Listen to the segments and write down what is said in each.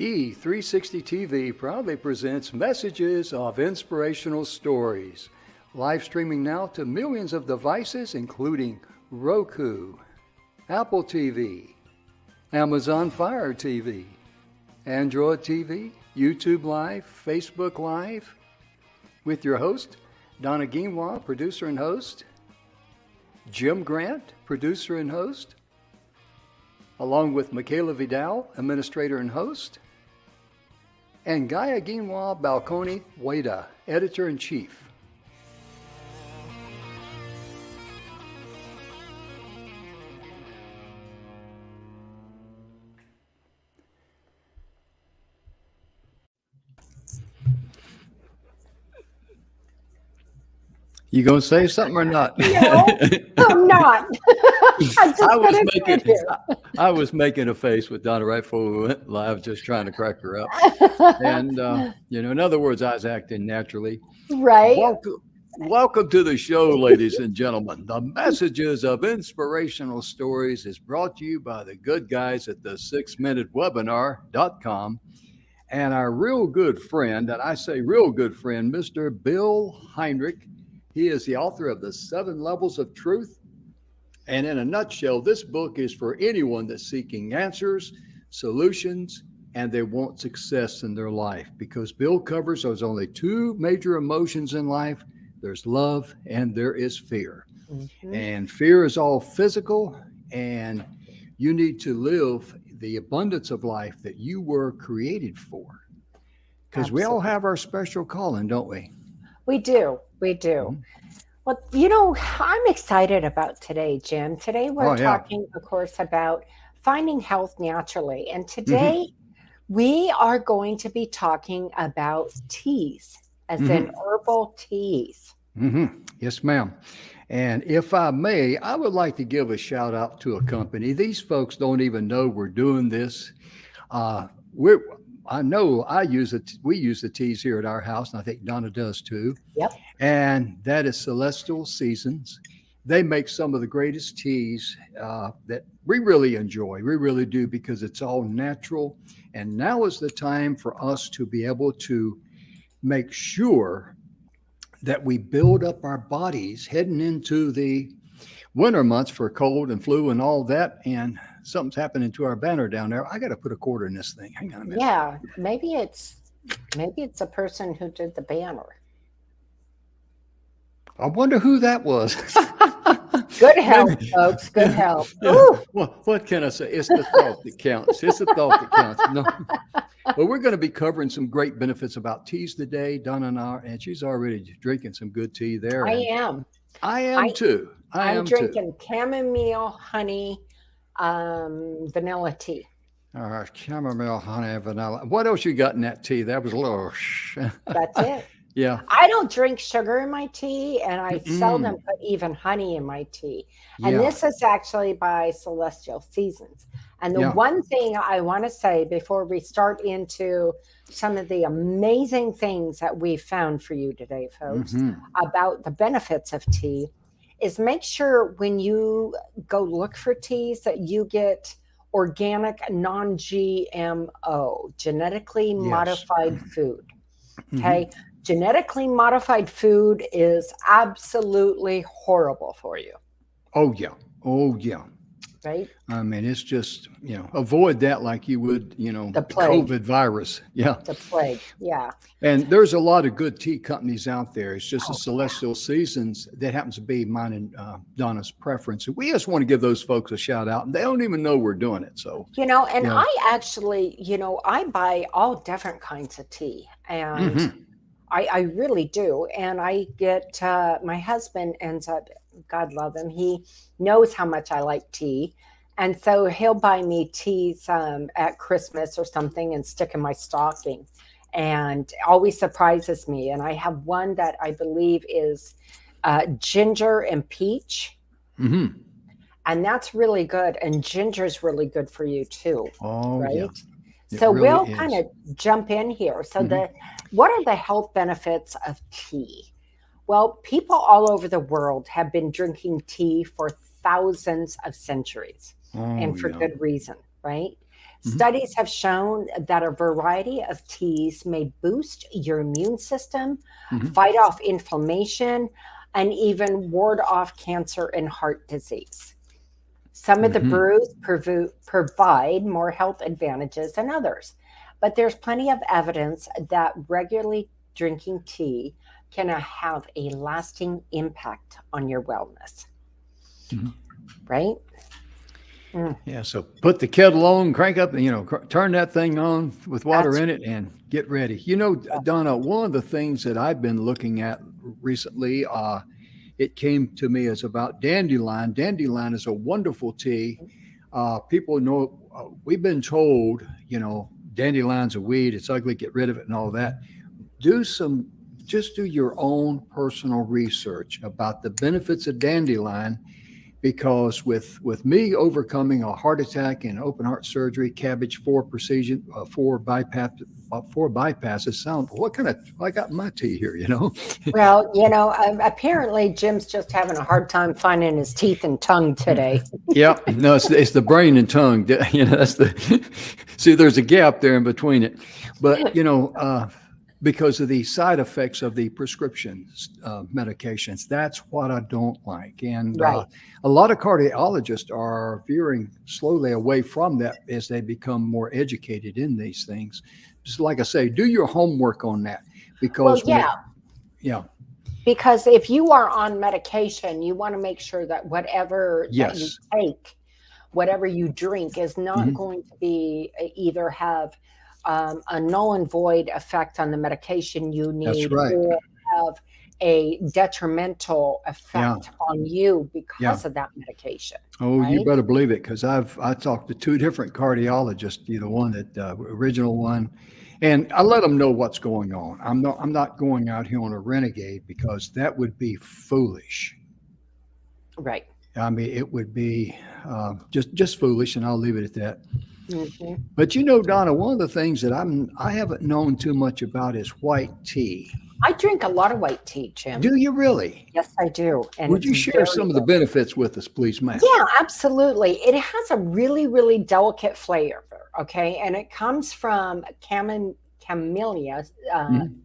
E360 TV proudly presents messages of inspirational stories. Live streaming now to millions of devices, including Roku, Apple TV, Amazon Fire TV, Android TV, YouTube Live, Facebook Live, with your host, Donna and Jim, producer and host, Jim Grant, producer and host, along with Michaela Vidal, administrator and host, and Gaia Ginwa Balconi Wada, editor-in-chief. You gonna say something or not? No, I'm not. I was making a face with Donna right before we went live, just trying to crack her up. And in other words, I was acting naturally. Right. Welcome to the show, ladies and gentlemen. The Messages of Inspirational Stories is brought to you by the good guys at the 6minutewebinar.com and our real good friend, and I say real good friend, Mr. Bill Heinrich. He is the author of The 7 Levels of Truth. And in a nutshell, this book is for anyone that's seeking answers, solutions, and they want success in their life. Because Bill covers those only 2 major emotions in life. There's love and there is fear. Mm-hmm. And fear is all physical, and you need to live the abundance of life that you were created for. Because we all have our special calling, don't we? We do. We do. Mm-hmm. Well, I'm excited about today, Jim. Today we're talking, of course, about finding health naturally. And today we are going to be talking about teas, as in herbal teas. Mm-hmm. Yes, ma'am. And if I may, I would like to give a shout out to a company. These folks don't even know we're doing this. I know we use the teas here at our house, and I think Donna does too. Yep. And that is Celestial Seasons. They make some of the greatest teas that we really enjoy. We really do, because it's all natural. And now is the time for us to be able to make sure that we build up our bodies heading into the winter months for cold and flu and all that. And something's happening to our banner down there. I got to put a quarter in this thing. Hang on a minute. Yeah, maybe it's a person who did the banner. I wonder who that was. Good help, folks. Good help. Yeah. Well, what can I say? It's the thought that counts. It's the thought that counts. No. Well, we're going to be covering some great benefits about teas today, Donna and she's already drinking some good tea there. I am too. I'm drinking chamomile, honey, vanilla tea. All right, chamomile, honey, vanilla. What else you got in that tea? That was a little. That's it. Yeah. I don't drink sugar in my tea, and I seldom put even honey in my tea. And this is actually by Celestial Seasons. And the one thing I want to say before we start into some of the amazing things that we found for you today, folks, about the benefits of tea, is make sure when you go look for teas that you get organic, non-GMO, genetically modified food. Okay. Genetically modified food is absolutely horrible for you. Oh, yeah. Right? I mean, it's just, avoid that like you would, the plague. COVID virus. Yeah. The plague. Yeah. And there's a lot of good tea companies out there. It's just the Celestial Seasons that happens to be mine and Donna's preference. We just want to give those folks a shout out, and they don't even know we're doing it. So, I actually, I buy all different kinds of tea, and I really do. And I get, my husband ends up, God love him, he knows how much I like tea. And so he'll buy me teas at Christmas or something and stick in my stocking. And always surprises me. And I have one that I believe is ginger and peach. And that's really good. And ginger is really good for you too. Oh, right? Yeah. So we'll kind of jump in here. So what are the health benefits of tea? Well, people all over the world have been drinking tea for thousands of centuries, and for good reason, right? Hmm. Studies have shown that a variety of teas may boost your immune system, Hmm. fight off inflammation, and even ward off cancer and heart disease. Some of the Hmm. brews provide more health advantages than others, but there's plenty of evidence that regularly drinking tea can have a lasting impact on your wellness, Hmm. right? Mm, Yeah. So put the kettle on, crank up, turn that thing on with water that's in it and get ready. Donna, one of the things that I've been looking at recently, it came to me as about dandelion. Dandelion is a wonderful tea. People know, we've been told, dandelion's a weed, it's ugly, get rid of it and all that. Do some, just do your own personal research about the benefits of dandelion, because with me overcoming a heart attack and open heart surgery, cabbage, four procedure, four bypasses. Sound what kind of? I got my tea here. well, apparently Jim's just having a hard time finding his teeth and tongue today. Yeah, no, it's the brain and tongue. That's the see. There's a gap there in between it, but because of the side effects of the prescription medications, that's what I don't like. And Right. a lot of cardiologists are veering slowly away from that as they become more educated in these things. Just like I say, do your homework on that, Well, because yeah, yeah, because if you are on medication, you want to make sure that whatever that you yes, take, whatever you drink, is not hmm, going to be either have a null and void effect on the medication you that's need, right. or have a detrimental Yeah, effect on you yeah. because of that medication, Oh, you right? better believe it, because I talked to two different cardiologists. The one that original one, and I let them know what's going on. I'm not going out here on a renegade, because that would be foolish. Right. I mean, it would be just foolish, and I'll leave it at that. Hmm. But Donna, one of the things that I haven't known too much about is white tea. I drink a lot of white tea, Jim. Do you really? Yes, I do. And Would it's you share very some of the good. benefits with us, please, ma'am? Yeah, absolutely. It has a really, really delicate flavor. Okay. And it comes from Camellia Mhm.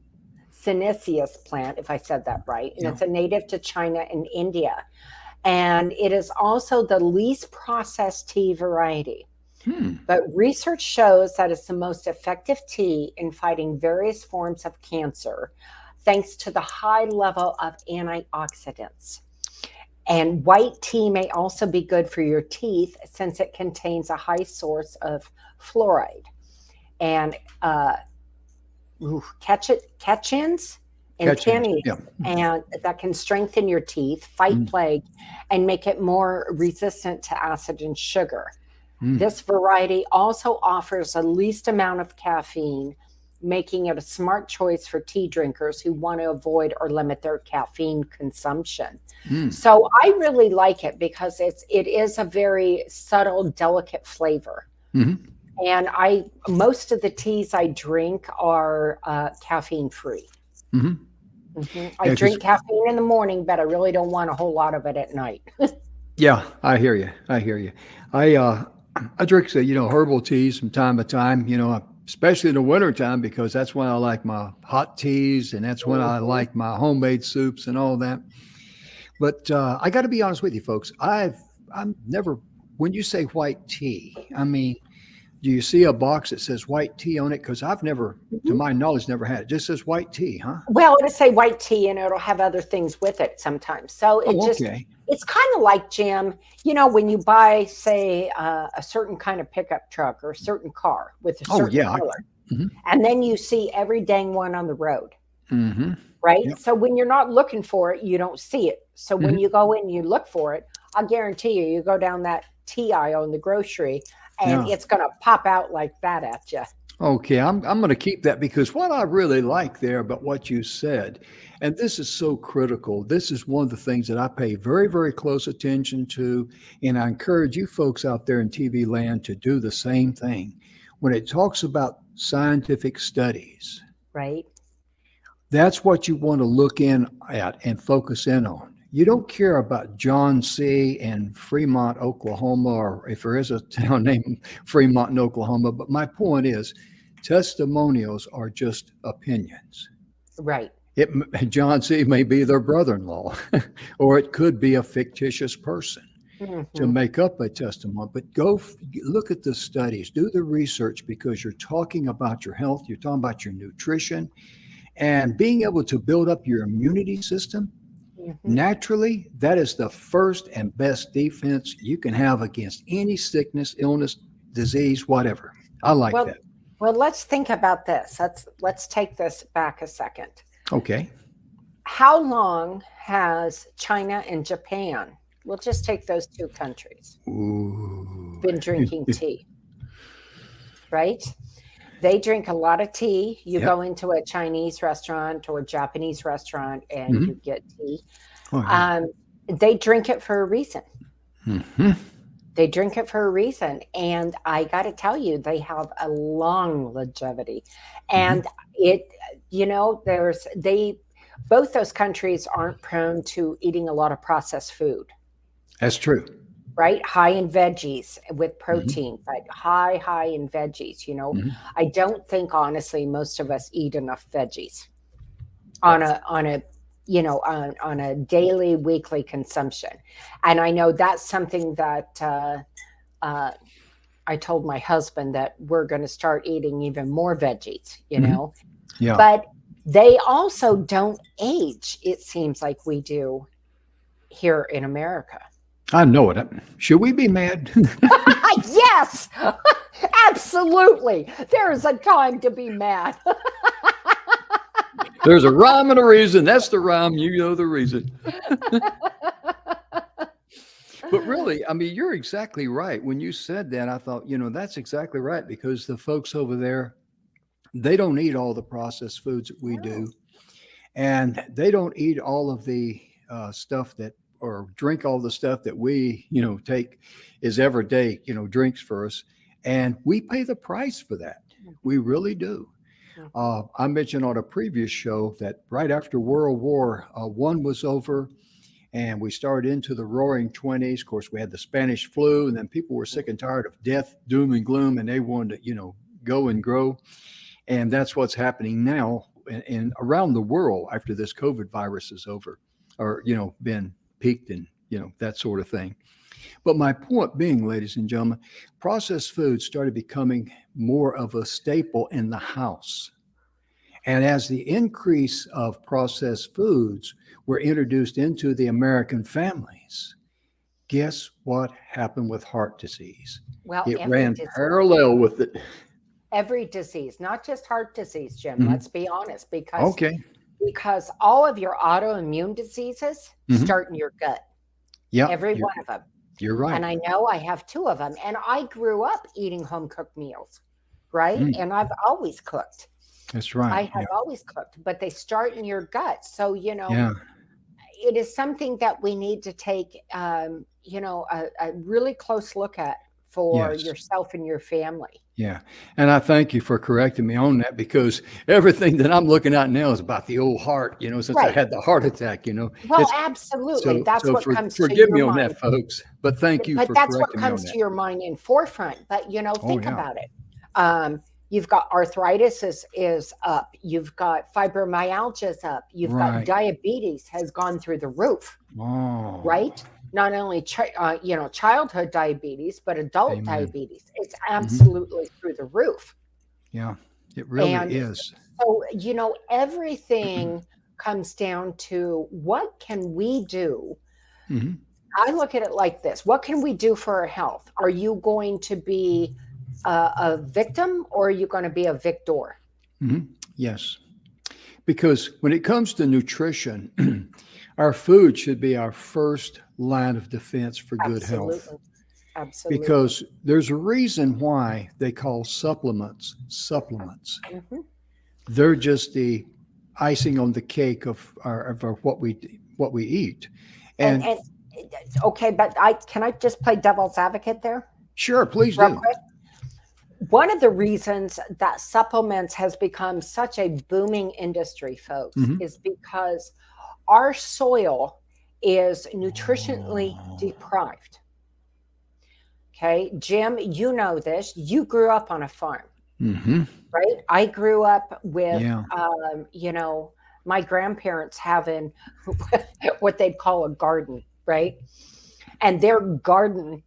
sinensis plant, if I said that right. And Yeah. it's a native to China and India. And it is also the least processed tea variety. Hmm. But research shows that it's the most effective tea in fighting various forms of cancer, thanks to the high level of antioxidants. And white tea may also be good for your teeth since it contains a high source of fluoride and catechins and Catchings. tannins, Yeah. and that can strengthen your teeth, fight Mm. plague, and make it more resistant to acid and sugar. Mm. This variety also offers the least amount of caffeine, making it a smart choice for tea drinkers who want to avoid or limit their caffeine consumption. Mm. So I really like it because it is a very subtle, delicate flavor. Mhm. And I most of the teas I drink are caffeine free. Mhm. I Yeah, 'cause drink caffeine in the morning, but I really don't want a whole lot of it at night. yeah, I hear you. I hear you. I I drink herbal teas from time to time. Especially in the wintertime, because that's when I like my hot teas, and that's when I Mhm. like my homemade soups and all that. But I got to be honest with you, folks. I'm never. When you say white tea, I mean, do you see a box that says white tea on it? Because I've never, to Mhm. my knowledge, never had it. It just says white tea, huh? Well, it'll say white tea and it'll have other things with it sometimes. So Oh, okay. it's kind of like, Jim, when you buy, say, a certain kind of pickup truck or a certain car with a Oh, certain yeah. color, Mm-hmm. and then you see every dang one on the road, Mm-hmm. right? Yep. So when you're not looking for it, you don't see it. So when Mm-hmm. you go in and you look for it, I guarantee you go down that tea aisle in the grocery and Yeah. it's going to pop out like that at you. Okay, I'm going to keep that, because what I really like there about what you said, and this is so critical, this is one of the things that I pay very, very close attention to, and I encourage you folks out there in TV land to do the same thing. When it talks about scientific studies, Right. that's what you want to look in at and focus in on. you don't care about John C. in Fremont, Oklahoma, or if there is a town named Fremont in Oklahoma. But my point is, testimonials are just opinions. Right. John C. may be their brother-in-law, or it could be a fictitious person to make up a testimony. But go look at the studies, do the research, because you're talking about your health, you're talking about your nutrition, and being able to build up your immunity system. Naturally, that is the first and best defense you can have against any sickness, illness, disease, whatever. I like that. Well, let's think about this. Let's take this back a second. Okay. How long has China and Japan, we'll just take those two countries, been drinking tea? Right? They drink a lot of tea. You go into a Chinese restaurant or a Japanese restaurant and you get tea. They drink it for a reason. They drink it for a reason. And I got to tell you, they have a long longevity. And both those countries aren't prone to eating a lot of processed food. That's true. Right? High in veggies with protein, but high in veggies. I don't think, honestly, most of us eat enough veggies on a daily, weekly consumption. And I know that's something that I told my husband that we're going to start eating even more veggies, Yeah. But they also don't age, it seems like we do here in America. I know it. Should we be mad? Yes, absolutely. There is a time to be mad. There's a rhyme and a reason. That's the rhyme. You know the reason. But really, I mean, you're exactly right. When you said that, I thought, that's exactly right, because the folks over there, they don't eat all the processed foods that we do. And they don't eat all of the stuff that, or drink all the stuff that we, take as everyday, drinks for us. And we pay the price for that. We really do. I mentioned on a previous show that right after World War I was over and we started into the roaring 20s, of course, we had the Spanish flu, and then people were sick and tired of death, doom and gloom, and they wanted to, go and grow. And that's what's happening now and around the world after this COVID virus is over, or, been peaked and, that sort of thing. But my point being, ladies and gentlemen, processed foods started becoming more of a staple in the house. And as the increase of processed foods were introduced into the American families, guess what happened with heart disease? Well, it ran parallel with it. Every disease, not just heart disease, Jim, let's be honest, because all of your autoimmune diseases start in your gut. Yeah, every one of them. You're right. And I know I have two of them. And I grew up eating home cooked meals, right? And I've always cooked. That's right. I have always cooked, but they start in your gut. So, it is something that we need to take, a really close look at for yourself and your family. Yeah. And I thank you for correcting me on that, because everything that I'm looking at now is about the old heart, since I had the heart attack, Well, absolutely. That's what comes to your mind. Forgive me on that, folks, but thank you for correcting me on that. But that's what comes to your mind in forefront. But, think about it. You've got arthritis is up. You've got fibromyalgia is up. You've got diabetes has gone through the roof, right? Not only, childhood diabetes, but adult diabetes. It's absolutely through the roof. Yeah, it really is. So, everything comes down to what can we do? I look at it like this. What can we do for our health? Are you going to be a victim, or are you going to be a victor? Yes. Because when it comes to nutrition, our food should be our first line of defense for good health. Absolutely. Because there's a reason why they call supplements. They're just the icing on the cake of what we eat. And okay, but can I just play devil's advocate there? Sure, please Real do. Quick? One of the reasons that supplements has become such a booming industry, folks, is because our soil is nutritionally Oh. deprived. Okay, Jim, you know this. You grew up on a farm, Mm-hmm. right? I grew up with, Yeah. my grandparents having what they'd call a garden, right? And their garden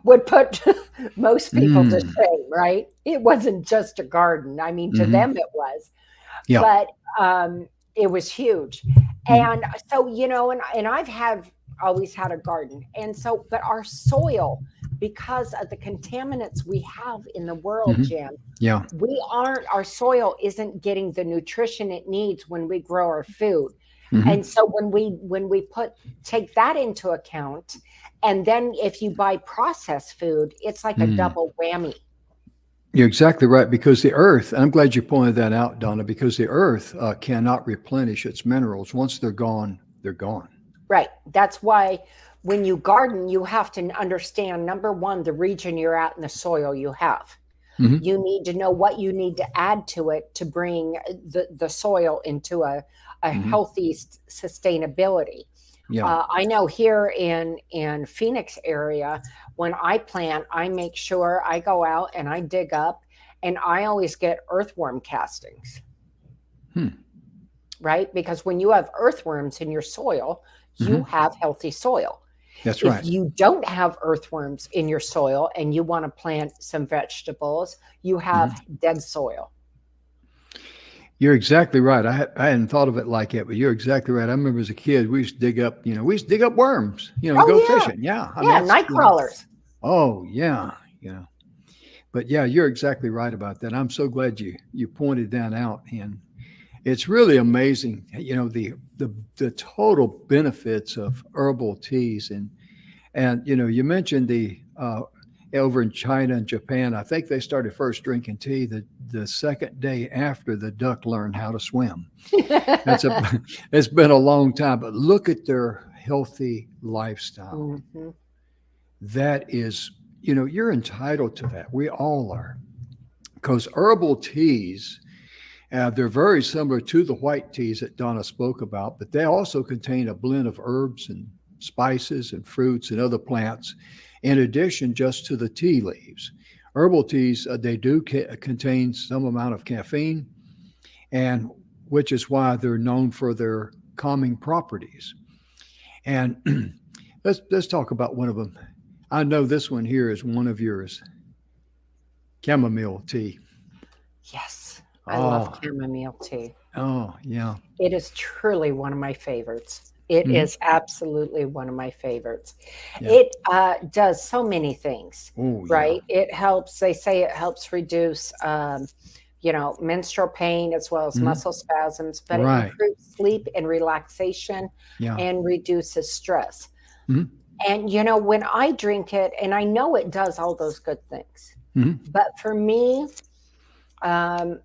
would put most people to Mm. shame, right? It wasn't just a garden. I mean, to Mm-hmm. them it was, Yeah. but it was huge. And Mm-hmm. so, and I've had always had a garden. And so, but our soil, because of the contaminants we have in the world, Mm-hmm. Jim, Yeah. our soil isn't getting the nutrition it needs when we grow our food. Mm-hmm. And so when we take that into account, and then if you buy processed food, it's like a Mm. double whammy. You're exactly right, because the earth, I'm glad you pointed that out, Donna, because the earth cannot replenish its minerals. Once they're gone, they're gone. Right. That's why when you garden, you have to understand, number one, the region you're at and the soil you have. Mm-hmm. You need to know what you need to add to it to bring the soil into a Mm-hmm. healthy sustainability. Yeah. I know here in Phoenix area, when I plant, I make sure I go out and I dig up, and I always get earthworm castings, Hmm. right? Because when you have earthworms in your soil, you Mm-hmm. have healthy soil. That's If right. you don't have earthworms in your soil and you want to plant some vegetables, you have Mm-hmm. dead soil. You're exactly right. I hadn't thought of it like that, but you're exactly right. I remember as a kid, we used to dig up, we used to dig up worms, to Oh go yeah, fishing. Yeah. I mean, yeah, that's, night crawlers. oh, yeah. Yeah. But yeah, you're exactly right about that. I'm so glad you pointed that out. And it's really amazing, the total benefits of herbal teas. And you mentioned the over in China and Japan. I think they started first drinking tea the second day after the duck learned how to swim. That's a it's been a long time, but look at their healthy lifestyle. Mhm. That is, you're entitled to that. We all are, because herbal teas, they're very similar to the white teas that Donna spoke about, but they also contain a blend of herbs and spices and fruits and other plants, in addition just to the tea leaves. Herbal teas, they do contain some amount of caffeine, and which is why they're known for their calming properties. And let's talk about one of them. I know this one here is one of yours, chamomile tea. Yes, I love Oh, chamomile tea. oh, yeah. It is truly one of my favorites. It Hmm. is absolutely one of my favorites. Yeah. It does so many things, Oh, yeah. right? It helps, they say it helps reduce, menstrual pain as well as Hmm. muscle spasms, but it Right. improves sleep and relaxation Yeah. and reduces stress. Hmm. And, when I drink it, and I know it does all those good things, Hmm. but for me, um,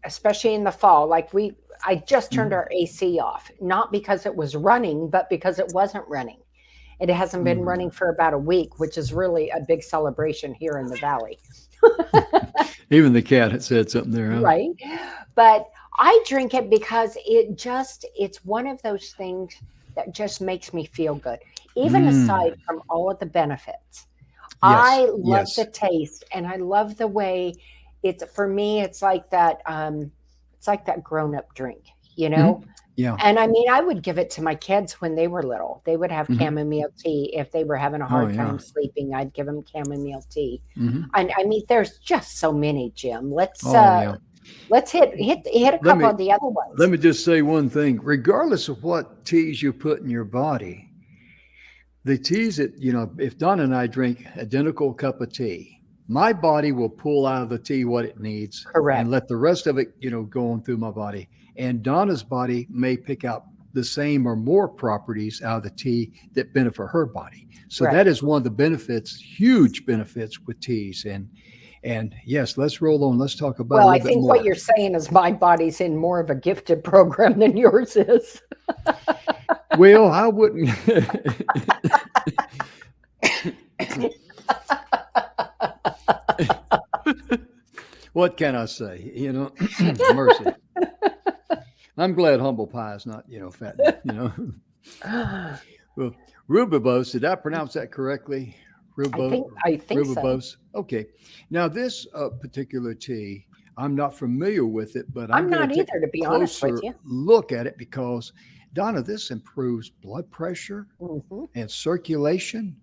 especially in the fall, I just turned Hmm. our AC off, not because it was running, but because it wasn't running. It hasn't been running Hmm. for about a week, which is really a big celebration here in the valley. Even the cat had said something there, huh? Right. But I drink it because it's one of those things that just makes me feel good. Even aside Mm. from all of the benefits, Yes. I love the Yes. taste and I love the way for me, it's like that grown up drink, you Hmm. know? Yeah. And I mean, I would give it to my kids when they were little. They would have Hmm. chamomile tea. If they were having a Oh, hard yeah. time sleeping, I'd give them chamomile tea. Hmm. And I mean, there's just so many, Jim. Oh, yeah. Let's hit a Let couple me of the other let ones. me just say one thing. Regardless of what teas you put in your body, the teas that, if Don and I drink identical cup of tea, my body will pull out of the tea what it needs and Correct. let the rest of it, go on through my body. And Donna's body may pick out the same or more properties out of the tea that benefit her body. So Right. that is one of the benefits, huge benefits with teas. And yes, let's roll on. Let's talk about it a Well, I little bit think what more. you're saying is my body's in more of a gifted program than yours is. Well, I wouldn't. What can I say? Mercy. I'm glad humble pie is not, fattening. Well, rubibos, did I pronounce that correctly? I think so. Rubibos. Okay. Now, this particular tea, I'm not familiar with it, but I'm I'm going to not take a either, to be honest with closer you. look at it because, Donna, this improves blood pressure Hmm. and circulation.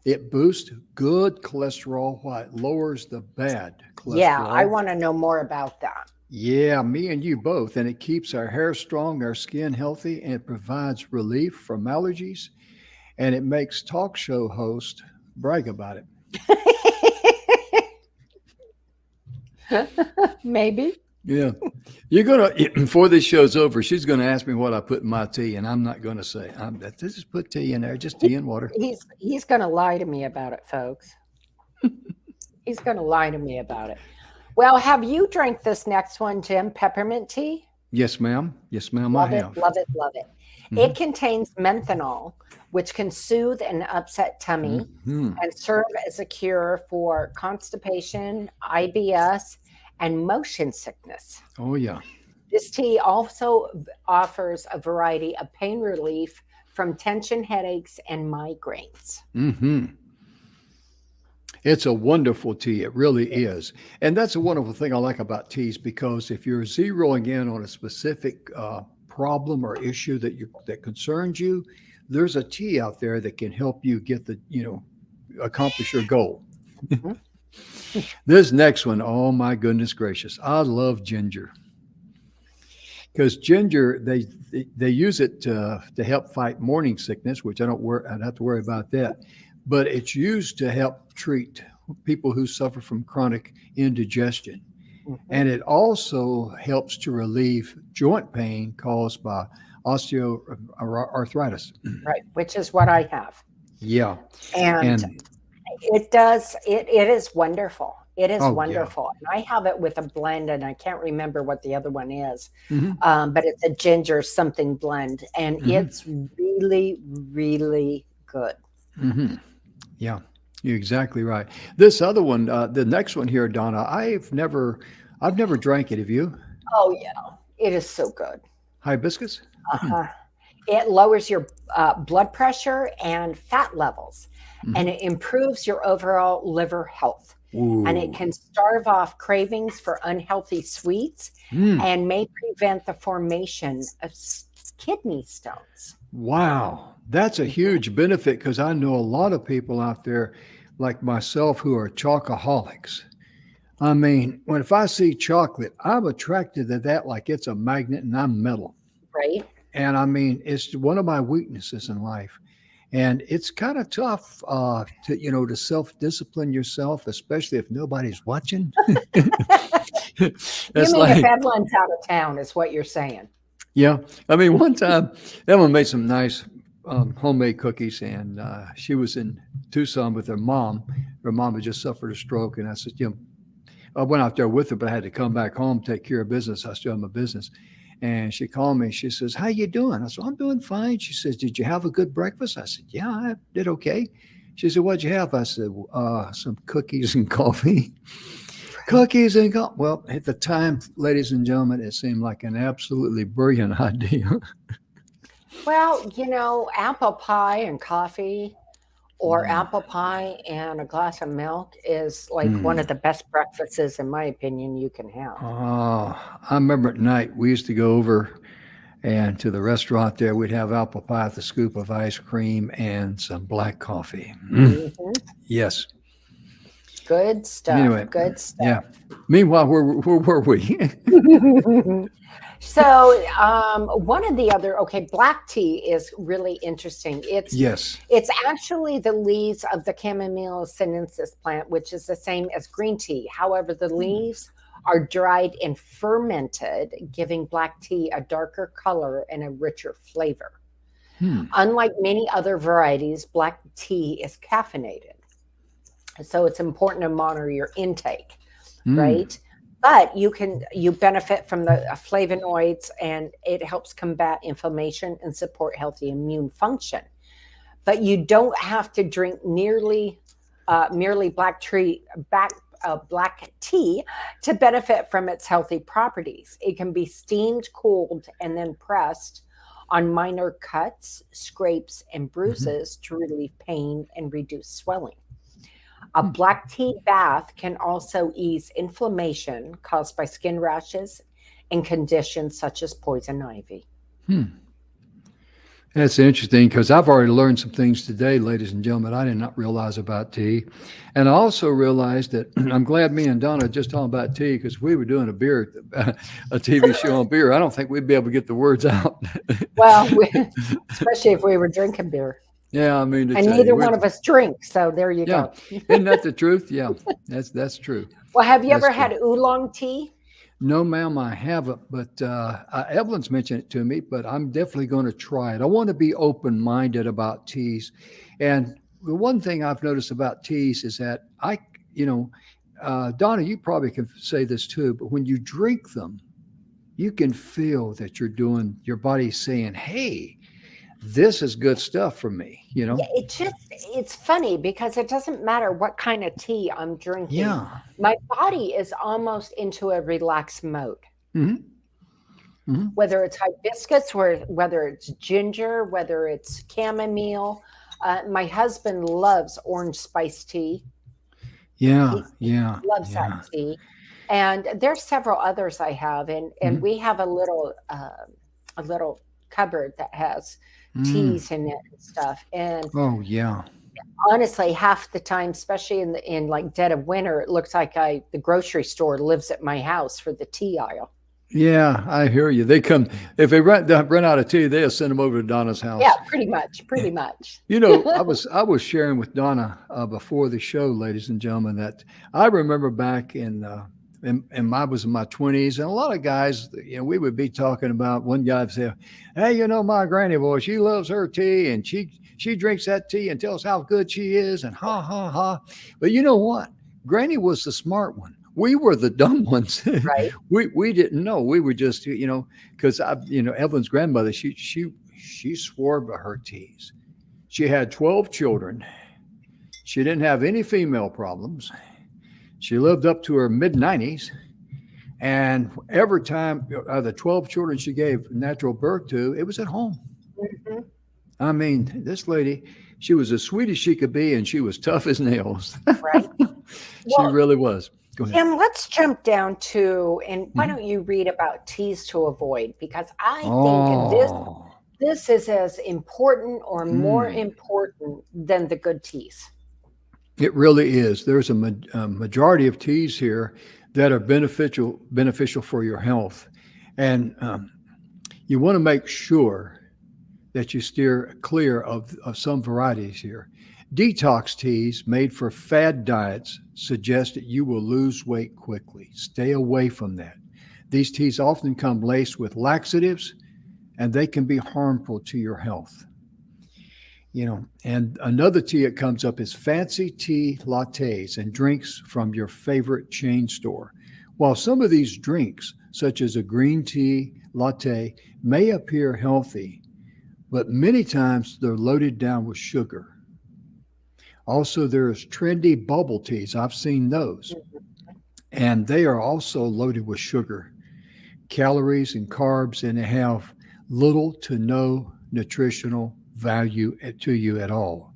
It boosts good cholesterol while it lowers the bad Yeah, I cholesterol. want to know more about that. Yeah, me and you both. And it keeps our hair strong, our skin healthy, and it provides relief from allergies. And it makes talk show hosts brag about it. Maybe. Yeah. You're going to, before this show's over, she's going to ask me what I put in my tea, and I'm not going to say, just put tea in there, just tea and water. He's going to lie to me about it, folks. He's going to lie to me about it. Well, have you drank this next one, Jim? Peppermint tea? Yes, ma'am. Yes, ma'am, I Love it, have. love it, love it. Hmm. It contains menthanol, which can soothe an upset tummy Hmm. and serve as a cure for constipation, IBS, and motion sickness. Oh, yeah. This tea also offers a variety of pain relief from tension headaches and migraines. Hmm. It's a wonderful tea. It really is. And that's a wonderful thing I like about teas because if you're zeroing in on a specific problem or issue that concerns you, there's a tea out there that can help you get accomplish your goal. Mhm. This next one, oh my goodness gracious, I love ginger because ginger they use it to help fight morning sickness, which I don't have to worry about that. But it's used to help treat people who suffer from chronic indigestion, Mhm. and it also helps to relieve joint pain caused by osteoarthritis. Right, which is what I have. Yeah, And and it is wonderful. It is oh yeah. wonderful. And I have it with a blend, and I can't remember what the other one is. Hmm. But it's a ginger something blend, and Hmm. it's really, really good. Hmm. Yeah, you're exactly right. This other one, the next one here, Donna, I've never drank it. Have you? Oh yeah, it is so good. Hibiscus? Hmm. Uh-huh. It lowers your blood pressure and fat levels, and Hmm. it improves your overall liver health. And it Ooh. can starve off cravings for unhealthy sweets Mm. and may prevent the formation of kidney stones. Wow. That's a Mhm. huge benefit because I know a lot of people out there like myself who are chocoholics. I mean, if I see chocolate, I'm attracted to that like it's a magnet and I'm metal. Right? And I mean, it's one of my weaknesses in life. And it's kind of tough to self discipline yourself, especially if nobody's watching. You It's mean if like, Evelyn's out of town, is what you're saying. yeah. I mean, one time, Emma made some nice homemade cookies, and she was in Tucson with her mom. Her mom had just suffered a stroke, and I said, I went out there with her, but I had to come back home, take care of business. I still have my business. And she called me. She says, "How you doing?" I said, "I'm doing fine." She says, "Did you have a good breakfast?" I said, "Yeah, I did okay." She said, "What'd you have?" I said, "Some cookies and coffee." Cookies and coffee. Well, at the time, ladies and gentlemen, it seemed like an absolutely brilliant idea. Well, apple pie and coffee, or Mm. apple pie and a glass of milk is like one Mm. of the best breakfasts, in my opinion, you can have. Oh, I remember at night we used to go over and to the restaurant there. We'd have apple pie with a scoop of ice cream and some black coffee. Mm. Hmm. Yes. Good stuff. Anyway, Good yeah. stuff. Meanwhile, where were we? So, one of the other, okay, black tea is really interesting. It's Yes. it's actually the leaves of the Chamomile sinensis plant, which is the same as green tea. However, the Hmm. leaves are dried and fermented, giving black tea a darker color and a richer flavor. Hmm. Unlike many other varieties, black tea is caffeinated. So it's important to monitor your intake, Hmm. right? But you benefit from the flavonoids, and it helps combat inflammation and support healthy immune function. But you don't have to drink merely black tea to benefit from its healthy properties. It can be steamed, cooled, and then pressed on minor cuts, scrapes, and Mhm. bruises to relieve pain and reduce swelling. A black tea bath can also ease inflammation caused by skin rashes and conditions such as poison ivy. Hmm. That's interesting because I've already learned some things today, ladies and gentlemen, I did not realize about tea. And I also realized that I'm glad me and Donna are just talking about tea because we were doing a TV show on beer. I don't think we'd be able to get the words out. Well, especially if we were drinking beer. Yeah, I mean to And tell you, neither one of us drink, so there you yeah, go. isn't that the truth? Yeah, that's true. Well, have you That's ever true. had oolong tea? No, ma'am, I haven't. But Evelyn's mentioned it to me. But I'm definitely going to try it. I want to be open-minded about teas, and the one thing I've noticed about teas is that you know, Donna, you probably can say this too. But when you drink them, you can feel that your body's saying, "Hey, this is good stuff for me." You Yeah, know? it's funny because it doesn't matter what kind of tea I'm drinking. Yeah. My body is almost into a relaxed mode. Hmm. Hmm. Whether it's hibiscus, whether it's ginger, whether it's chamomile. My husband loves orange spice tea. Yeah. He Yeah. loves that Yeah. tea. And there's several others I have, and Hmm. we have a little cupboard that has Mm. teas in it and stuff. And Oh, yeah. honestly, half the time, especially in like dead of winter, it looks like the grocery store lives at my house for the tea aisle. Yeah, I hear you. They come if they run out of tea, they'll send them over to Donna's Yeah, house. pretty much, pretty much. You know, I was sharing with Donna before the show, ladies and gentlemen, that I remember back in I was in my 20s, and a lot of guys, we would be talking about. One guy would say, "Hey, my granny boy, she loves her tea, and she drinks that tea and tells how good she is, and ha ha ha." But you know what? Granny was the smart one. We were the dumb ones. Right. We didn't know. We were just because Evelyn's grandmother, she swore by her teas. She had 12 children. She didn't have any female problems. She lived up to her mid 90s. And every time the 12 children she gave natural birth to, it was at home. Mhm. I mean, this lady, she was as sweet as she could be, and she was tough as nails. Right. She Well, really was. Go ahead. Jim, let's jump down to, and why Mhm. don't you read about teas to avoid? Because I think Oh, this is as important or more mm. important than the good teas. It really is. There's a majority of teas here that are beneficial for your health, and you want to make sure that you steer clear of some varieties here. Detox teas made for fad diets suggest that you will lose weight quickly. Stay away from that. These teas often come laced with laxatives, and they can be harmful to your health. And another tea that comes up is fancy tea lattes and drinks from your favorite chain store. While some of these drinks, such as a green tea latte, may appear healthy, but many times they're loaded down with sugar. Also, there's trendy bubble teas. I've seen those, and they are also loaded with sugar, calories, and carbs, and they have little to no nutritional value to you at all.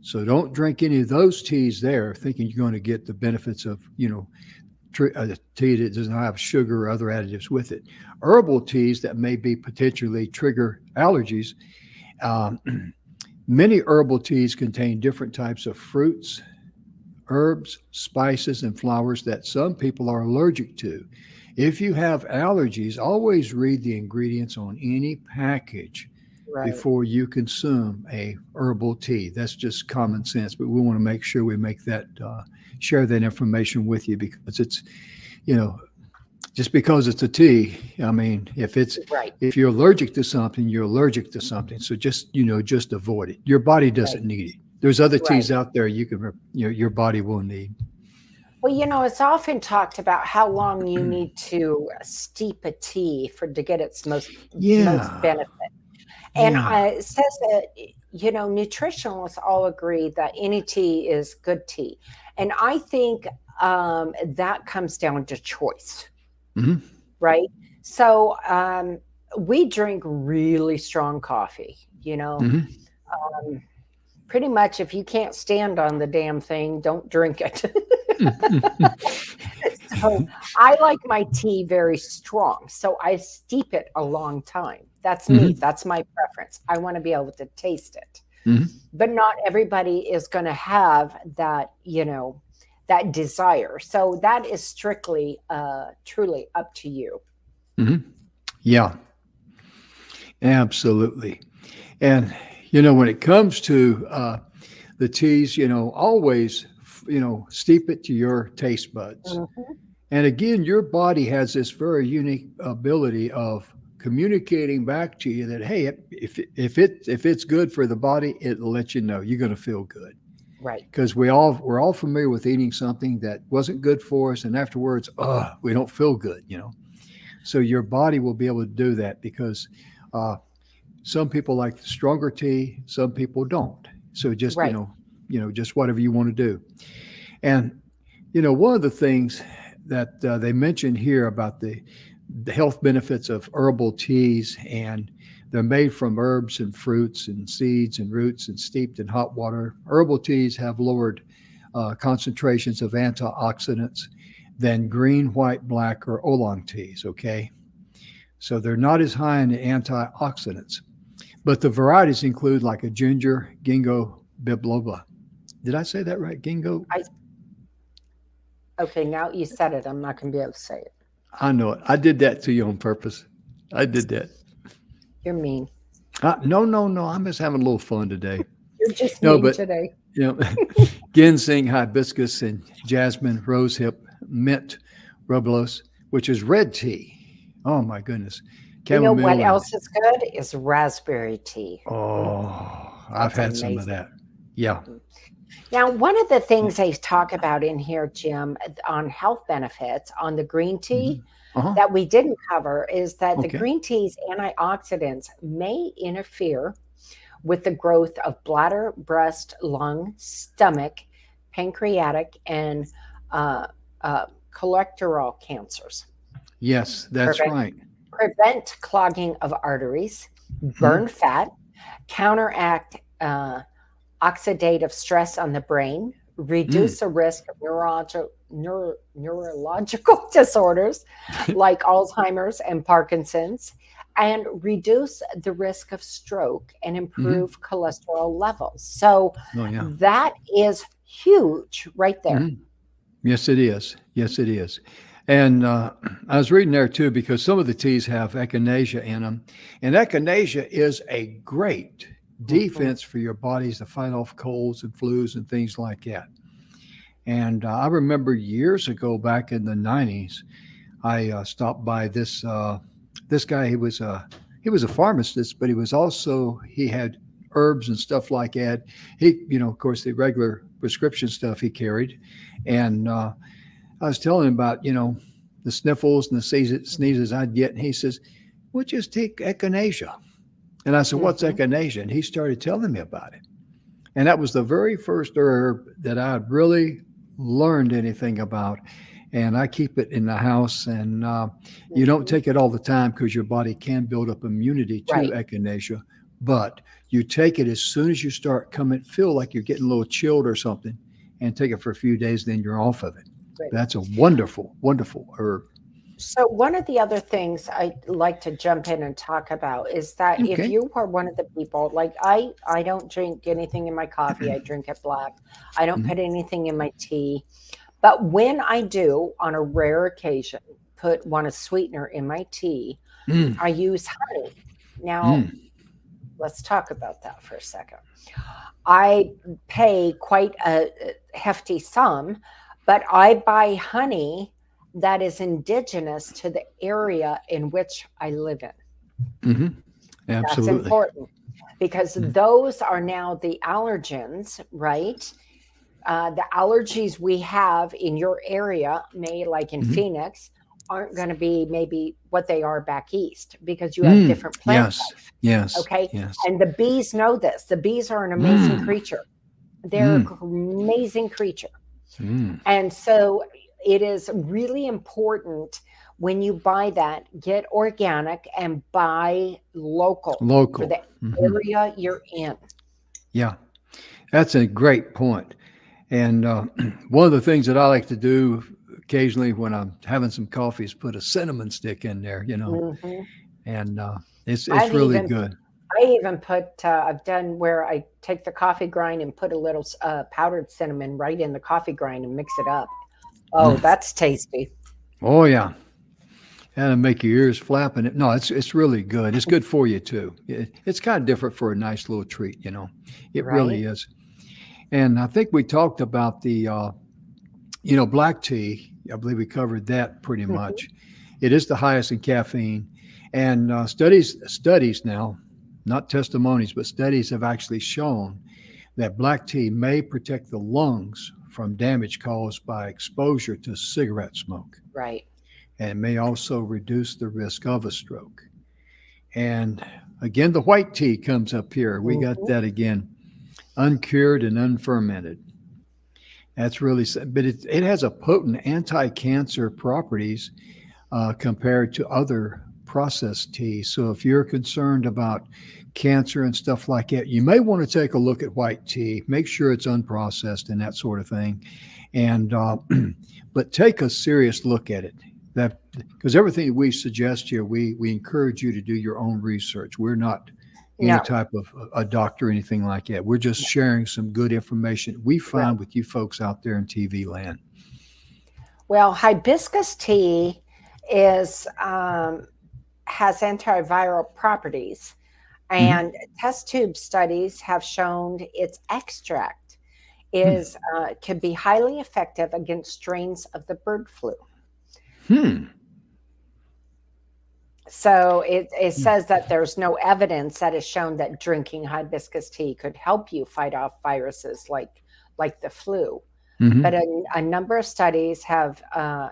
So don't drink any of those teas there thinking you're going to get the benefits of, a tea that doesn't have sugar or other additives with it. Herbal teas that may be potentially trigger allergies. Um, Many herbal teas contain different types of fruits, herbs, spices, and flowers that some people are allergic to. If you have allergies, always read the ingredients on any package Right. before you consume a herbal tea. That's just common sense, but we want to make sure we make that share that information with you because it's you know just because it's a tea. I mean, Right. if you're allergic to something, you're allergic to something. So just avoid it. Your body Right. doesn't need it. There's other Right. teas out there your body will need. Well, it's often talked about how long you need to steep a tea to get its most Yeah, benefit. And yeah. it says that, nutritionalists all agree that any tea is good tea. And I think that comes down to choice, Hmm. right? So, we drink really strong coffee, Hmm. pretty much if you can't stand on the damn thing, don't drink it. So I like my tea very strong. So I steep it a long time. That's me. Hmm. That's my preference. I want to be able to taste it. Hmm. But not everybody is going to have that, that desire. So that is strictly, truly up to you. Hmm. Yeah, absolutely. And when it comes to the teas, always steep it to your taste buds. Mhm. And again, your body has this very unique ability of communicating back to you that, hey, if it's good for the body, it'll let you know you're going to feel good. Right. Because we're all familiar with eating something that wasn't good for us, and afterwards, we don't feel good. So your body will be able to do that because uh, some people like stronger tea, some people don't. So just Right. just whatever you want to do. And one of the things that they mention here about the health benefits of herbal teas, and they're made from herbs and fruits and seeds and roots and steeped in hot water. Herbal teas have lowered concentrations of antioxidants than green, white, black, or oolong teas. Okay, so they're not as high in the antioxidants, but the varieties include like a ginger, ginkgo biloba. Did I say that right? Ginkgo. I Okay, now you said it. I'm not going to be able to say it. I know it. I did that to you on purpose. I did that. You're mean. No, no, no. I'm just having a little fun today. You're just No, mean but today. you know, ginseng, hibiscus, and jasmine, rosehip, mint, rublos, which is red tea. Oh my goodness, You know what chamomile, and else is good? Is raspberry tea. Mm, oh, I've that's had some of amazing. that. Yeah. Mm. Now, one of the things they talk about in here, Jim, on health benefits on the green Hmm. tea Uh-huh. that we didn't cover is that the Okay. green tea's antioxidants may interfere with the growth of bladder, breast, lung, stomach, pancreatic, and uh, colorectal cancers. Yes, that's Prevent, right. prevent clogging of arteries, Hmm. burn fat, counteract oxidative stress on the brain, Mm. reduce the risk of neurological disorders like Alzheimer's and Parkinson's, and reduce the risk of stroke and Hmm. improve cholesterol levels. So Oh yeah. that is huge right there. Hmm. Yes, it is. Yes, it is. And I was reading there too because some of the teas have echinacea in them, and echinacea is a great Mhm. defense for your bodies to fight off colds and flus and things like that. And I remember years ago, back in the '90s, I stopped by this guy. He was a pharmacist, but he had herbs and stuff like that. He, of course, the regular prescription stuff he carried, and I was telling him about, the sniffles and the sneezes I'd get. And he says, well, just take echinacea. And I said, what's Mhm. echinacea? And he started telling me about it. And that was the very first herb that I really learned anything about. And I keep it in the house. And you don't Mhm. take it all the time because your body can build up immunity to Right. echinacea. But you take it as soon as you start feel like you're getting a little chilled or something, and take it for a few days, then you're off of it. Right. That's a wonderful, wonderful herb. So one of the other things I like to jump in and talk about is that if Okay. you are one of the people like I don't drink anything in my coffee, I drink it black. I don't Mhm. put anything in my tea. But when I do on a rare occasion put want a sweetener in my tea, Mm. I use honey. Now, Mm. let's talk about that for a second. I pay quite a hefty sum, but I buy honey that is indigenous to the area in which I live in. Mhm. That's Absolutely. important because Mm. those are now the allergens, right? The allergies we have in your area, may like in Mhm. Phoenix, aren't going to be maybe what they are back east because you have Mm. different plant Yes. life. Yes. Okay. Yes. And the bees know this. The bees are an amazing Mm. creature. They're Mm. an amazing creature. Mm. And so it is really important when you buy that, get organic and buy local for Local. the area you're in. Yeah, that's a great point. And one of the things that I like to do occasionally when I'm having some coffee is put a cinnamon stick in there, Hmm. and it's I've really even good. I even put I've done where I take the coffee grind and put a little powdered cinnamon right in the coffee grind and mix it up. Oh, Mm. that's tasty. Oh yeah, that'll make your ears flap. And no, it's really good. It's good for you too. It's kind of different for a nice little treat. It Right? really is. And I think we talked about the black tea. I believe we covered that pretty Hmm. much. It is the highest in caffeine, and studies now, not testimonies, but studies have actually shown that black tea may protect the lungs from damage caused by exposure to cigarette smoke, Right. and may also reduce the risk of a stroke. And again, the white tea comes up here. We got Hmm. that again, uncured and unfermented. That's really, but it has a potent anti-cancer properties compared to other processed teas. So if you're concerned about cancer and stuff like that, you may want to take a look at white tea. Make sure it's unprocessed and that sort of thing. And but take a serious look at it. That because everything we suggest here, we encourage you to do your own research. We're not any No. type of a doctor or anything like that. We're just No. sharing some good information we Right. find with you folks out there in TV land. Well, hibiscus tea is has antiviral properties, Hmm. and test tube studies have shown its extract Hmm. is can be highly effective against strains of the bird flu. Hmm. So it Hmm. says that there's no evidence that has shown that drinking hibiscus tea could help you fight off viruses like the flu. But Hmm. a number of studies have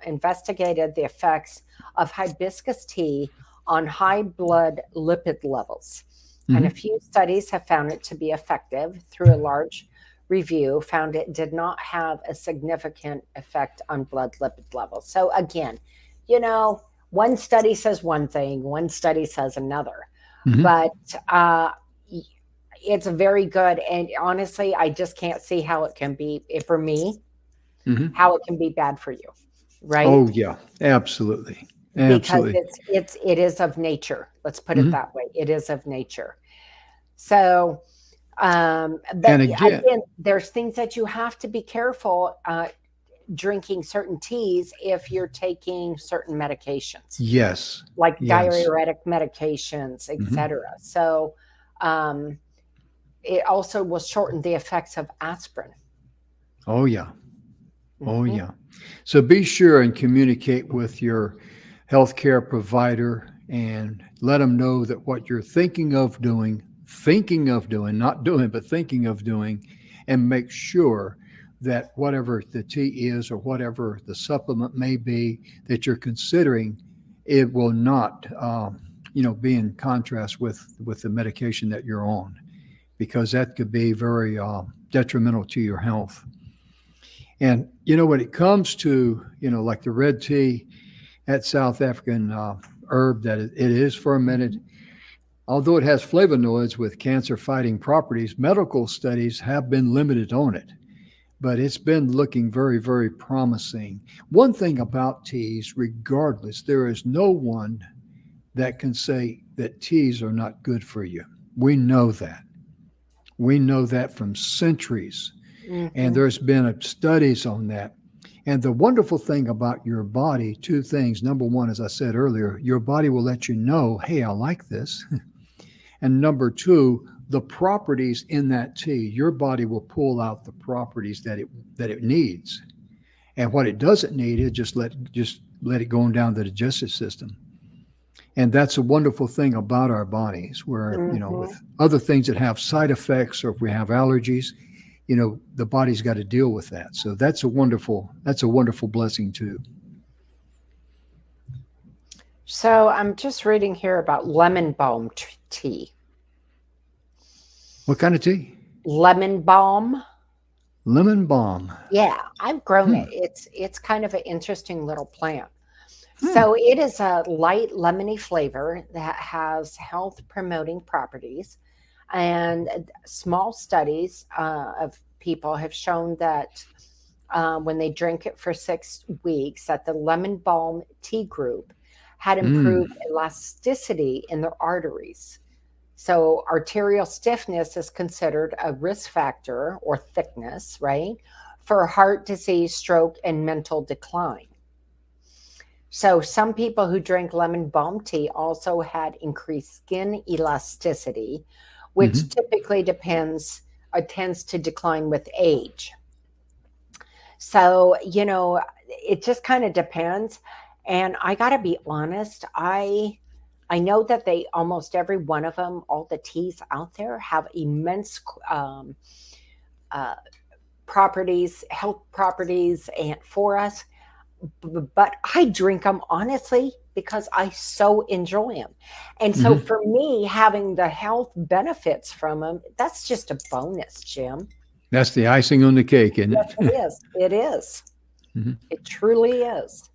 investigated the effects of hibiscus tea on high blood lipid levels. And a Hmm. few studies have found it to be effective through a large review, found it did not have a significant effect on blood lipid levels. So again, you know, one study says one thing, one study says another. Hmm. But uh, it's very good. And honestly, I just can't see how it can be, for me, Hmm. how it can be bad for you, right? Oh yeah, absolutely, Because absolutely. it is of nature. Let's put it Hmm. that way. It is of nature. So, but And again, again, there's things that you have to be careful drinking certain teas if you're taking certain medications, yes, like yes. diuretic medications, Hmm. etc. So, um, it also will shorten the effects of aspirin. Oh yeah, oh Hmm. yeah. So be sure and communicate with your healthcare provider and let them know that what you're thinking of doing, not doing, but thinking of doing, and make sure that whatever the tea is or whatever the supplement may be that you're considering, it will not, be in contrast with the medication that you're on, because that could be very detrimental to your health. And when it comes to like the red tea, that South African herb that it is fermented, although it has flavonoids with cancer fighting properties, medical studies have been limited on it. But it's been looking very, very promising. One thing about teas, regardless, there is no one that can say that teas are not good for you. We know that. We know that from centuries. And Hmm. there's been studies on that. And the wonderful thing about your body, two things. Number one, as I said earlier, your body will let you know, hey, I like this. And number two, the properties in that tea, your body will pull out the properties that it needs. And what it doesn't need is just let it go on down the digestive system. And that's a wonderful thing about our bodies, where, with Hmm. other things that have side effects, or if we have allergies, the body's got to deal with that. So that's a wonderful blessing too. So I'm just reading here about lemon balm tea. What kind of tea? Lemon balm. Lemon balm. Yeah, I've grown Hmm. it. It's kind of an interesting little plant. Hmm. So it is a light lemony flavor that has health promoting properties. And small studies of people have shown that when they drink it for 6 weeks, that the lemon balm tea group had Mm. improved elasticity in their arteries. So arterial stiffness is considered a risk factor or thickness, right, for heart disease, stroke, and mental decline. So some people who drink lemon balm tea also had increased skin elasticity, which Hmm. typically tends to decline with age. So, it just kind of depends. And I got to be honest, I know that they almost every one of them, all the teas out there have immense uh, properties, health properties, and for us. But I drink them honestly because I so enjoy them. And so Hmm. for me, having the health benefits from them, that's just a bonus, Jim. That's the icing on the cake, isn't Yes, it? it is. It is. Mhm. It truly is.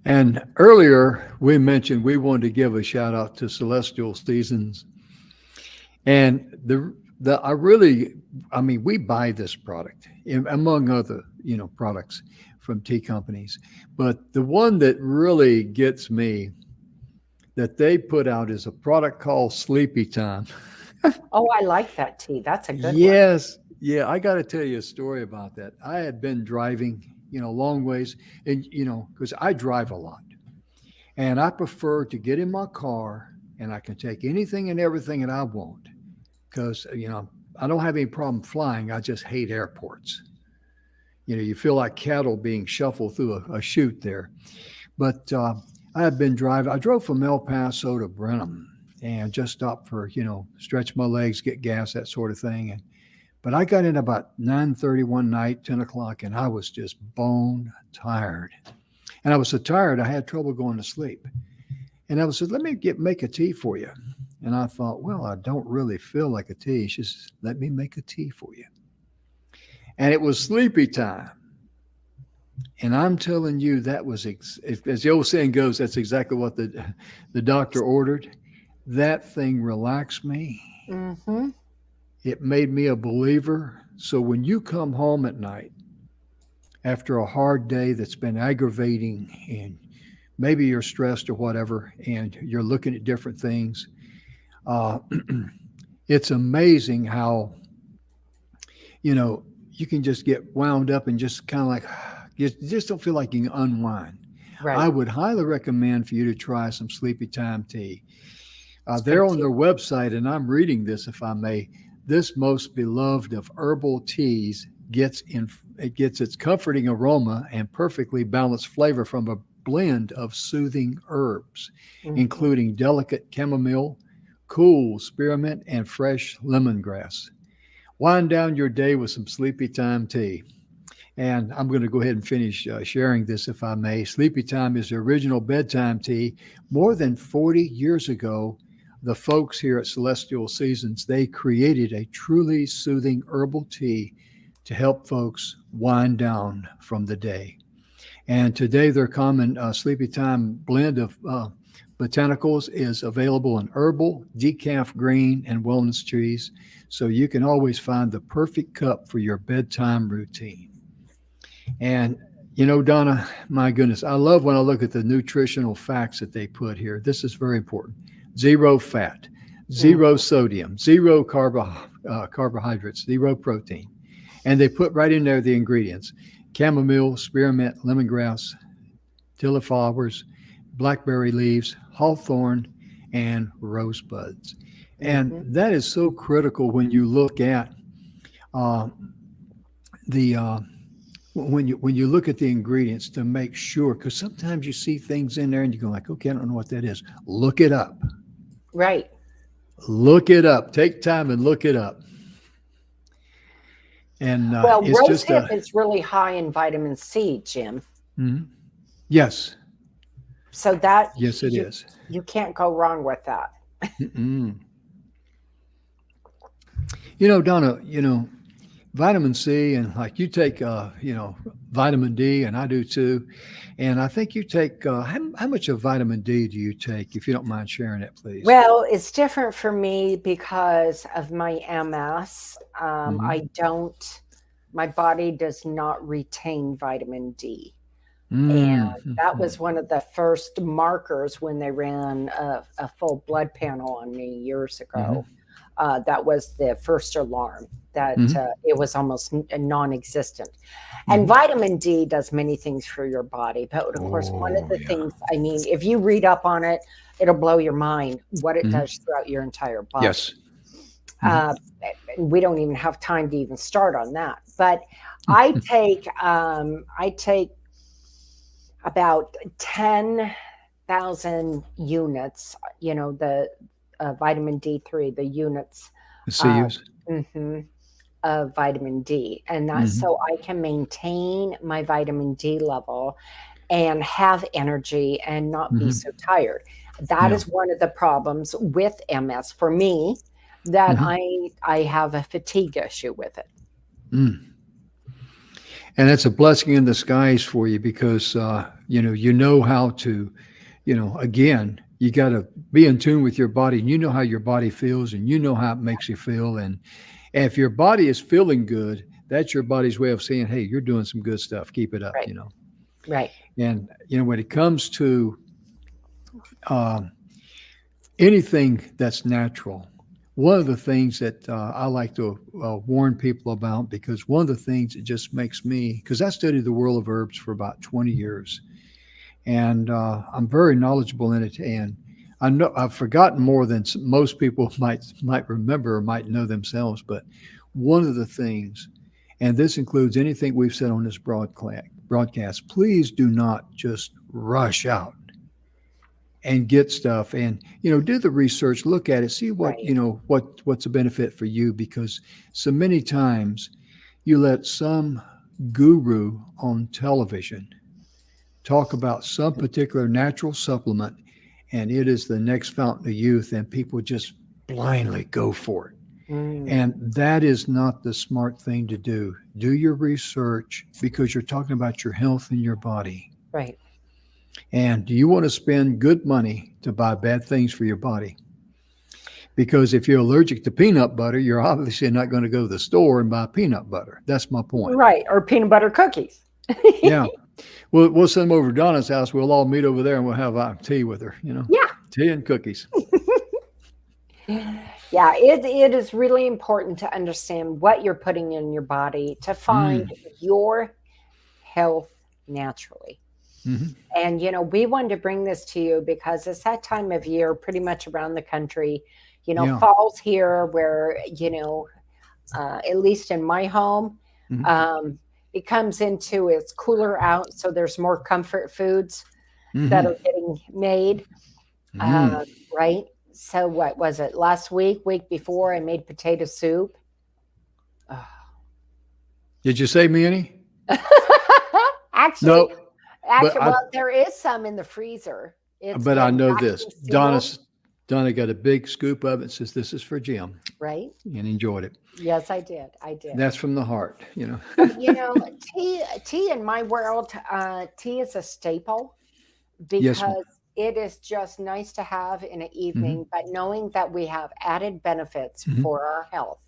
And earlier we mentioned we wanted to give a shout out to Celestial Seasons, and the I mean, we buy this product among other products from tea companies, but the one that really gets me that they put out is a product called Sleepy Time. Oh, I like that tea. That's a good one. Yes. Yeah, I got to tell you a story about that. I had been driving, long ways, and because I drive a lot, and I prefer to get in my car and I can take anything and everything that I want because I don't have any problem flying. I just hate airports. You feel like cattle being shuffled through a chute there. But I had been driving. I drove from El Paso to Brenham and just stopped for stretch my legs, get gas, that sort of thing. But I got in about 9:30 one night, 10 o'clock, and I was just bone tired. And I was so tired, I had trouble going to sleep. And I said, "Let me make a tea for you." And I thought, well, I don't really feel like a tea. She says, "Let me make a tea for you." And it was sleepy time. And I'm telling you, that was, as the old saying goes, that's exactly what the doctor ordered. That thing relaxed me. Mm-hmm. It made me a believer. So when you come home at night after a hard day that's been aggravating and maybe you're stressed or whatever, and you're looking at different things, uh, it's amazing how you know you can just get wound up and just kind of like you just don't feel like you can unwind. I Right. would highly recommend for you to try some Sleepy Time tea. It's They're good on tea. their website, and I'm reading this, if I may. This most beloved of herbal teas gets its comforting aroma and perfectly balanced flavor from a blend of soothing herbs, Mm-hmm. including delicate chamomile, cool spearmint, and fresh lemongrass. Wind down your day with some Sleepy Time tea. And I'm going to go ahead and finish sharing this, if I may. Sleepy Time is the original bedtime tea. More than 40 years ago, the folks here at Celestial Seasons, they created a truly soothing herbal tea to help folks wind down from the day. And today, their common Sleepy Time blend of botanicals is available in herbal, decaf green, and wellness teas. So you can always find the perfect cup for your bedtime routine. And Donna, my goodness, I love when I look at the nutritional facts that they put here. This is very important. Zero fat, zero Mm-hmm. sodium, zero carbohydrates, zero protein. And they put right in there the ingredients: chamomile, spearmint, lemongrass, tilliflowers, blackberry leaves, hawthorn, and rosebuds. And Mm-hmm. that is so critical when you look at uh, the when you look at the ingredients to make sure, because sometimes you see things in there and you go like, okay, I don't know what that is. Look it up. Right. Look it up. Take time and look it up. And Well, it's just rosehip a is really high in vitamin C, Jim. mhm. Yes, So that yes, it is. you can't go wrong with that. Mm-mm. Donna, vitamin C, and like you take, vitamin D, and I do too. And I think you take, how much of vitamin D do you take, if you don't mind sharing it, please? Well, it's different for me because of my MS. Hmm. I don't, my body does not retain vitamin D. And that Mm-hmm. was one of the first markers when they ran a full blood panel on me years ago. Hmm. That was the first alarm that Hmm. it was almost non-existent. And Hmm. vitamin D does many things for your body, but of course, one of Oh, the yeah. things, I mean, if you read up on it, it'll blow your mind what it Hmm. does throughout your entire body. Yes. Hmm. Uh, we don't even have time to even start on that. But I take about 10,000 units. The vitamin D3, the units. See Uh, you. mhm, of vitamin D, and that's Hmm. so I can maintain my vitamin D level and have energy and not be so Hmm. tired. That Yeah. is one of the problems with MS for me, that Hmm. I have a fatigue issue with it. Mm. And it's a blessing in disguise for you because, you know how to, again, you got to be in tune with your body, and you know how your body feels, and you know how it makes you feel. And if your body is feeling good, that's your body's way of saying, hey, you're doing some good stuff. Keep it Right, up. right, And, when it comes to um, anything that's natural, one of the things that I like to warn people about, because one of the things that just makes me, because I studied the world of herbs for about 20 years, and I'm very knowledgeable in it. And I know I've forgotten more than most people might remember or might know themselves. But one of the things, and this includes anything we've said on this broadcast, please do not just rush out and get stuff, and do the research, look at it, see what right. what's a benefit for you, because so many times you let some guru on television talk about some particular natural supplement, and it is the next fountain of youth, and people just blindly go for it. Mm, And that is not the smart thing to do. Do your research, because you're talking about your health and your body. right. And do you want to spend good money to buy bad things for your body? Because if you're allergic to peanut butter, you're obviously not going to go to the store and buy peanut butter. That's my point. Right, or peanut butter cookies. Yeah. We'll send them over to Donna's house. We'll all meet over there, and we'll have tea with her, Yeah. tea and cookies. Yeah, it is really important to understand what you're putting in your body to find Mm. your health naturally. Hmm. And, we wanted to bring this to you because it's that time of year pretty much around the country. Yeah. Fall's here where, at least in my home, Hmm. um, it comes into it's cooler out. So there's more comfort foods that Hmm. are getting made. Mm. Uh, right. So what was it last week before I made potato soup? Did you save me any? actually, No, but actually, well, there is some in the freezer. It's I been know this. vacuum sealed, Donna got a big scoop of it. Says this is for Jim, right? and enjoyed it. Yes, I did. I did. That's from the heart. But tea in my world, tea is a staple Yes, ma'am. because it is just nice to have in an Hmm. evening. But knowing that we have added benefits Hmm. for our health,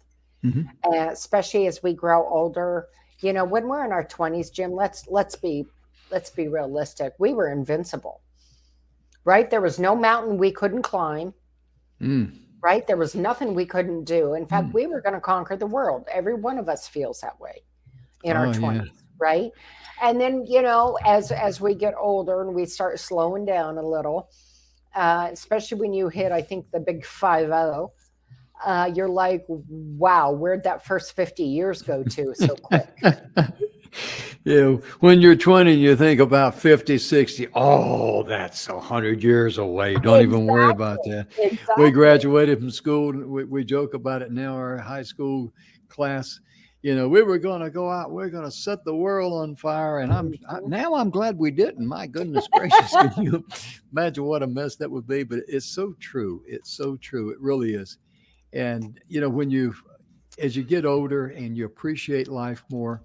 Hmm. especially as we grow older. When we're in our 20s, Jim, let's be realistic. We were invincible, right? There was no mountain we couldn't climb, Mm. right? There was nothing we couldn't do. In fact, Mm. we were going to conquer the world. Every one of us feels that way in our Oh yeah. 20s, right? And then, as we get older and we start slowing down a little, especially when you hit, I think, the big 50, you're like, wow, where'd that first 50 years go to so quick? When you're 20, you think about 50, 60. Oh, that's 100 years away. Don't even worry about Exactly. that. We Exactly. graduated from school. We joke about it now, our high school class. We were going to go out. We're going to set the world on fire. And Mhm. now I'm glad we didn't. My goodness gracious. Can you imagine what a mess that would be? But it's so true. It's so true. It really is. And, as you get older and you appreciate life more,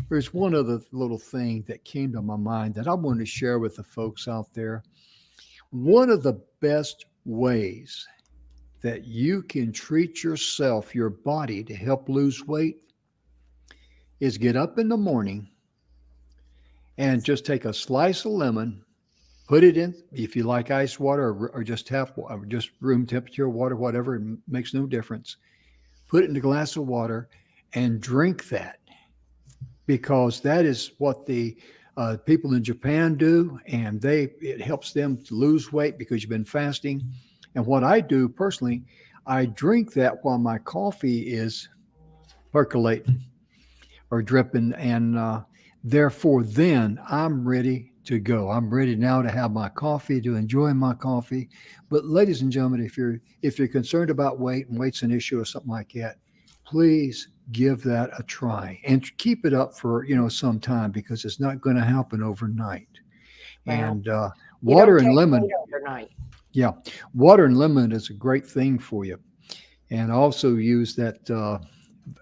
There's one other little thing that came to my mind that I want to share with the folks out there. One of the best ways that you can treat yourself, your body, to help lose weight is get up in the morning and just take a slice of lemon, put it in, if you like ice water or just tap or just room temperature water, whatever, it makes no difference. Put it in a glass of water and drink that, because that is what the people in Japan do, and it helps them to lose weight because you've been fasting. And what I do personally, I drink that while my coffee is percolating or dripping, and therefore then I'm ready to go. I'm ready now to have my coffee, to enjoy my coffee. But ladies and gentlemen, if you're concerned about weight and weight's an issue or something like that, please give that a try and keep it up for some time, because it's not going to happen overnight. Well, And you water don't and take lemon, weight overnight. yeah, water and lemon is a great thing for you. And also use that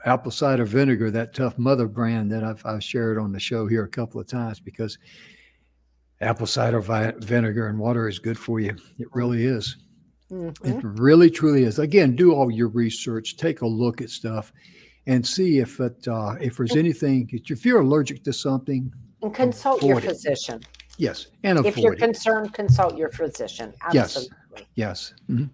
apple cider vinegar, that Tough Mother brand that I've shared on the show here a couple of times, because apple cider vinegar and water is good for you. It really is. Mm-hmm. It really, truly is. Again, do all your research, take a look at stuff, and see if there's anything. If you're allergic to something, And consult your avoid it. physician. Yes, and If you're avoid it. concerned, consult your physician. Yes. Absolutely. Yes. Mhm.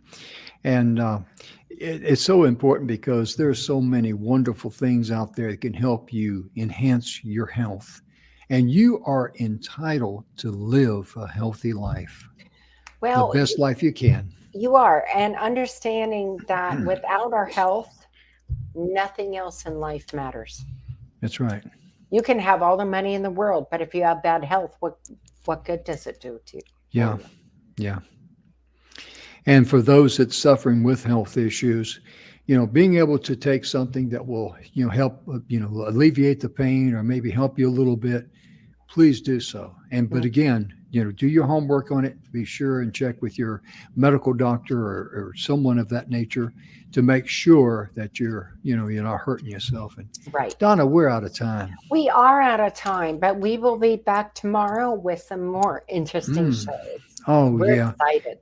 And it's so important, because there's so many wonderful things out there that can help you enhance your health. And you are entitled to live a healthy life, the Well, best life you can. you are. And understanding that without our health, nothing else in life matters. That's right. You can have all the money in the world, but if you have bad health, what good does it do to you? Yeah. Yeah. And for those that's suffering with health issues, being able to take something that will, help, alleviate the pain or maybe help you a little bit, please do so. But again, do your homework on it. Be sure and check with your medical doctor or someone of that nature to make sure that you're not hurting yourself. And Right. Donna, we're out of time. We are out of time, but we will be back tomorrow with some more interesting shows. Oh, We're yeah. excited.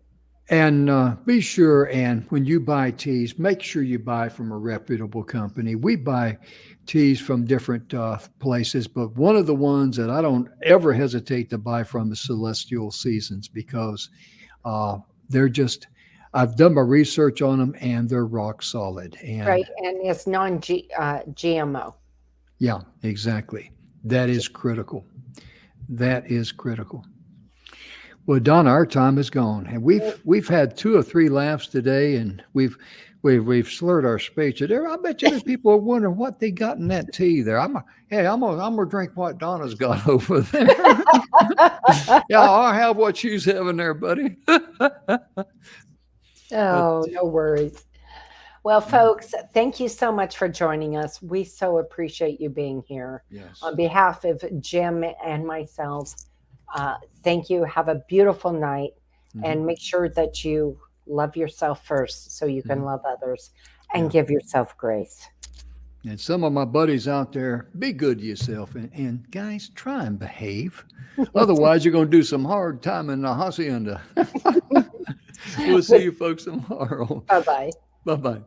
And be sure, and when you buy teas, make sure you buy from a reputable company. We buy teas from different places, but one of the ones that I don't ever hesitate to buy from is Celestial Seasons, because they're just, I've done my research on them and they're rock solid. And Right. And it's non-GMO. yeah, exactly. That is critical. That is critical. Well, Donna, our time is gone, and we've had 2 or 3 laughs today, and we've slurred our speech. There, I bet you there's people are wondering what they got in that tea there. I'm gonna drink what Donna's got over there. Yeah, I'll have what she's having there, buddy. Oh, no worries. Well, folks, thank you so much for joining us. We so appreciate you being here. Yes. On behalf of Jim and myself, thank you. Have a beautiful night, and make sure that you love yourself first so you can love others, and give yourself grace. And some of my buddies out there, be good to yourself, and guys, try and behave. Otherwise, you're going to do some hard time in the hacienda. We'll see you folks tomorrow. Bye-bye. Bye-bye.